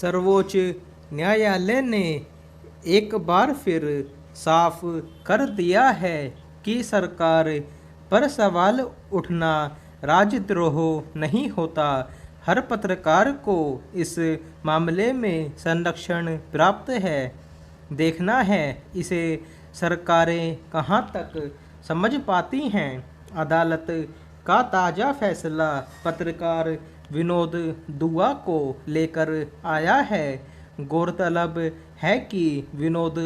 सर्वोच्च न्यायालय ने एक बार फिर साफ कर दिया है कि सरकार पर सवाल उठना राजद्रोह नहीं होता। हर पत्रकार को इस मामले में संरक्षण प्राप्त है। देखना है इसे सरकारें कहां तक समझ पाती हैं। अदालत का ताज़ा फैसला पत्रकार विनोद दुआ को लेकर आया है। गौरतलब है कि विनोद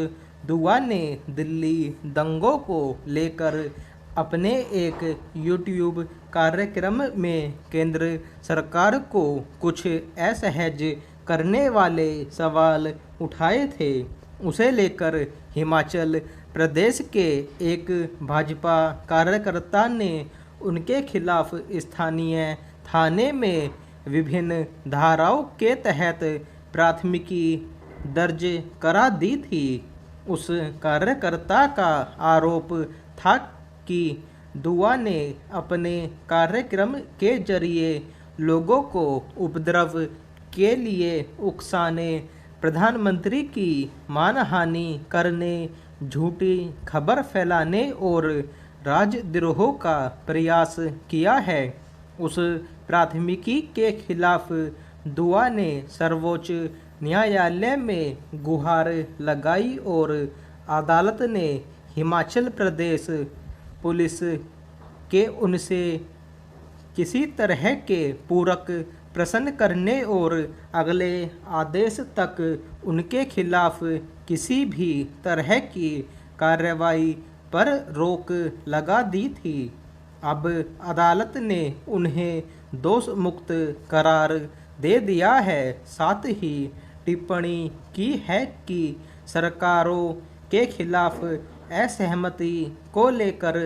दुआ ने दिल्ली दंगों को लेकर अपने एक यूट्यूब कार्यक्रम में केंद्र सरकार को कुछ असहज करने वाले सवाल उठाए थे। उसे लेकर हिमाचल प्रदेश के एक भाजपा कार्यकर्ता ने उनके खिलाफ स्थानीय थाने में विभिन्न धाराओं के तहत प्राथमिकी दर्ज करा दी थी। उस कार्यकर्ता का आरोप था कि दुआ ने अपने कार्यक्रम के जरिए लोगों को उपद्रव के लिए उकसाने, प्रधानमंत्री की मानहानि करने, झूठी खबर फैलाने और राजद्रोह का प्रयास किया है। उस प्राथमिकी के खिलाफ दुआ ने सर्वोच्च न्यायालय में गुहार लगाई और अदालत ने हिमाचल प्रदेश पुलिस के उनसे किसी तरह के पूरक प्रश्न करने और अगले आदेश तक उनके खिलाफ किसी भी तरह की कार्रवाई पर रोक लगा दी थी। अब अदालत ने उन्हें दोष मुक्त करार दे दिया है। साथ ही टिप्पणी की है कि सरकारों के खिलाफ असहमति को लेकर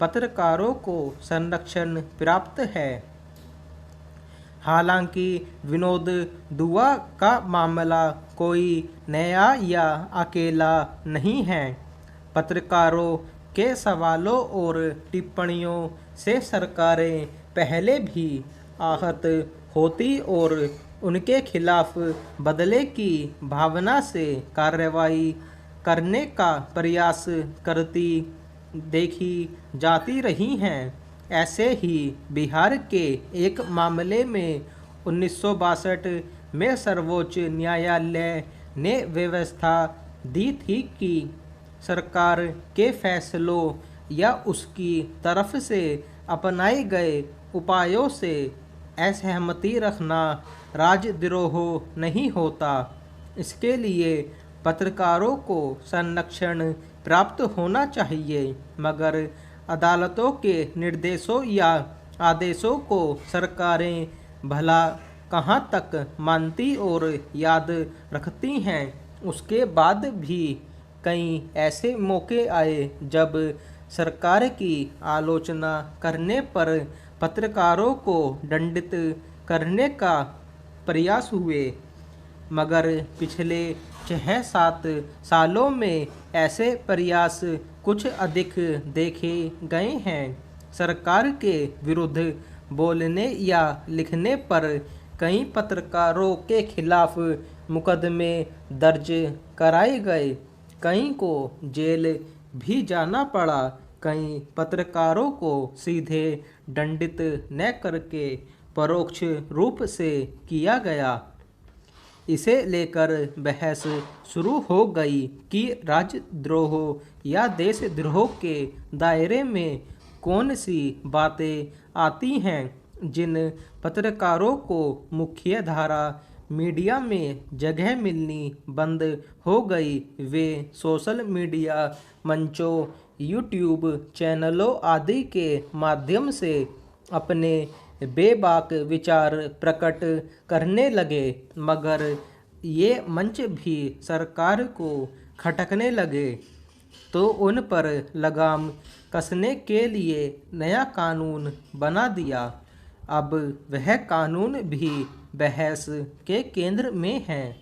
पत्रकारों को संरक्षण प्राप्त है। हालांकि विनोद दुआ का मामला कोई नया या अकेला नहीं है। पत्रकारों के सवालों और टिप्पणियों से सरकारें पहले भी आहत होती और उनके खिलाफ बदले की भावना से कार्रवाई करने का प्रयास करती देखी जाती रही हैं। ऐसे ही बिहार के एक मामले में 1962 में सर्वोच्च न्यायालय ने व्यवस्था दी थी कि सरकार के फैसलों या उसकी तरफ से अपनाए गए उपायों से असहमति रखना राजद्रोह नहीं होता। इसके लिए पत्रकारों को संरक्षण प्राप्त होना चाहिए, मगर अदालतों के निर्देशों या आदेशों को सरकारें भला कहां तक मानती और याद रखती हैं। उसके बाद भी कई ऐसे मौके आए जब सरकार की आलोचना करने पर पत्रकारों को दंडित करने का प्रयास हुए, मगर पिछले 6-7 सालों में ऐसे प्रयास कुछ अधिक देखे गए हैं। सरकार के विरुद्ध बोलने या लिखने पर कई पत्रकारों के खिलाफ मुकदमे दर्ज कराए गए, कई को जेल भी जाना पड़ा। कई पत्रकारों को सीधे दंडित न करके परोक्ष रूप से किया गया। इसे लेकर बहस शुरू हो गई कि राजद्रोह या देशद्रोह के दायरे में कौन सी बातें आती हैं। जिन पत्रकारों को मुख्य धारा मीडिया में जगह मिलनी बंद हो गई, वे सोशल मीडिया मंचों, यूट्यूब चैनलों आदि के माध्यम से अपने बेबाक विचार प्रकट करने लगे, मगर ये मंच भी सरकार को खटकने लगे तो उन पर लगाम कसने के लिए नया कानून बना दिया। अब वह कानून भी बहस के केंद्र में है।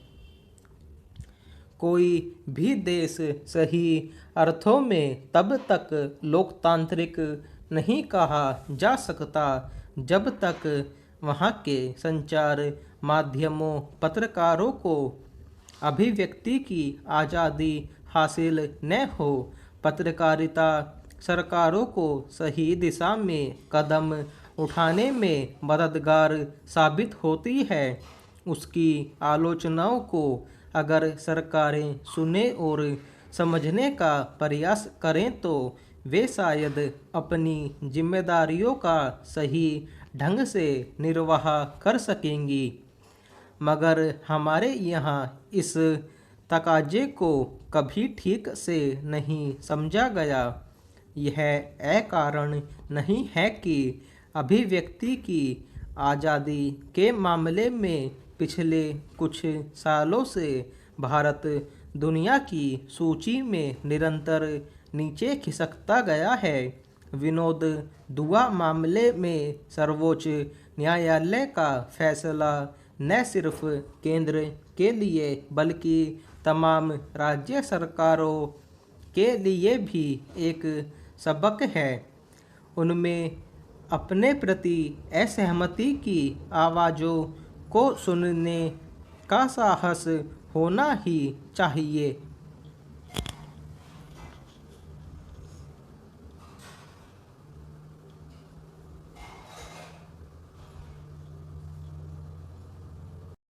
कोई भी देश सही अर्थों में तब तक लोकतांत्रिक नहीं कहा जा सकता जब तक वहाँ के संचार माध्यमों पत्रकारों को अभिव्यक्ति की आज़ादी हासिल न हो। पत्रकारिता सरकारों को सही दिशा में कदम उठाने में मददगार साबित होती है। उसकी आलोचनाओं को अगर सरकारें सुने और समझने का प्रयास करें तो वे शायद अपनी जिम्मेदारियों का सही ढंग से निर्वाह कर सकेंगी। मगर हमारे यहाँ इस तकाजे को कभी ठीक से नहीं समझा गया। यह कारण नहीं है कि अभिव्यक्ति की आज़ादी के मामले में पिछले कुछ सालों से भारत दुनिया की सूची में निरंतर नीचे खिसकता गया है। विनोद दुआ मामले में सर्वोच्च न्यायालय का फैसला न सिर्फ केंद्र के लिए बल्कि तमाम राज्य सरकारों के लिए भी एक सबक है। उनमें अपने प्रति असहमति की आवाज़ों को सुनने का साहस होना ही चाहिए।